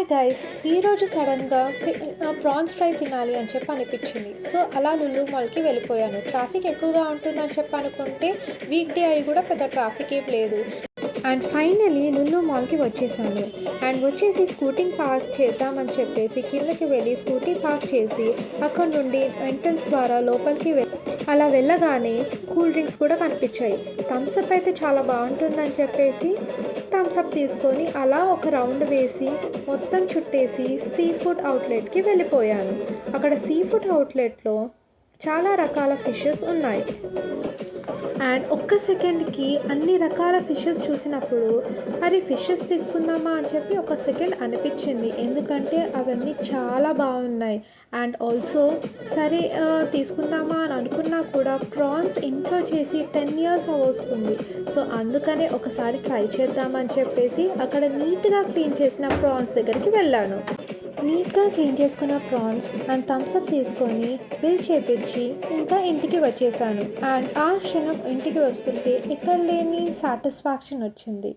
Hi guys, ఈరోజు సడన్గా prawns fry తినాలి అని చెప్పి అనిపించింది. సో అలా లులు మాల్కి వెళ్ళిపోయాను. ట్రాఫిక్ ఎక్కువగా ఉంటుందని చెప్పి అనుకుంటే వీక్ డే అయి కూడా పెద్ద ట్రాఫిక్ ఏం లేదు. అండ్ ఫైనలీ లులు మాల్కి వచ్చేసాను. అండ్ వచ్చేసి స్కూటీ పార్క్ చేద్దామని చెప్పేసి కిందకి వెళ్ళి స్కూటీ పార్క్ చేసి అక్కడ నుండి ఎంట్రన్స్ ద్వారా లోపలికి అలా వెళ్ళగానే కూల్ డ్రింక్స్ కూడా కనిపించాయి. థమ్స్అప్ అయితే చాలా బాగుంటుందని చెప్పేసి థమ్స్అప్ తీసుకొని అలా ఒక రౌండ్ వేసి మొత్తం చుట్టేసి సీ ఫుడ్ అవుట్లెట్కి వెళ్ళిపోయాను. అక్కడ సీ ఫుడ్ అవుట్లెట్లో చాలా రకాల ఫిషెస్ ఉన్నాయి. అండ్ ఒక్క సెకండ్కి అన్ని రకాల ఫిషెస్ చూసినప్పుడు మరి ఫిషెస్ తీసుకుందామా అని చెప్పి ఒక సెకండ్ అనిపించింది. ఎందుకంటే అవన్నీ చాలా బాగున్నాయి. అండ్ ఆల్సో సరే తీసుకుందామా అని అనుకున్నా కూడా ప్రాన్స్ ఇంట్లో చేసి 10 years వస్తుంది. సో అందుకనే ఒకసారి ట్రై చేద్దామని చెప్పేసి అక్కడ నీట్గా క్లీన్ చేసిన ప్రాన్స్ దగ్గరికి వెళ్ళాను. నీట్గా క్లీన్ చేసుకున్న ప్రాన్స్ అండ్ థమ్స్అప్ తీసుకొని బిల్ చేపించి ఇంకా ఇంటికి వచ్చేసాను. అండ్ ఆ క్షణం ఇంటికి వస్తుంటే ఎక్కడ లేని సాటిస్ఫాక్షన్ వచ్చింది.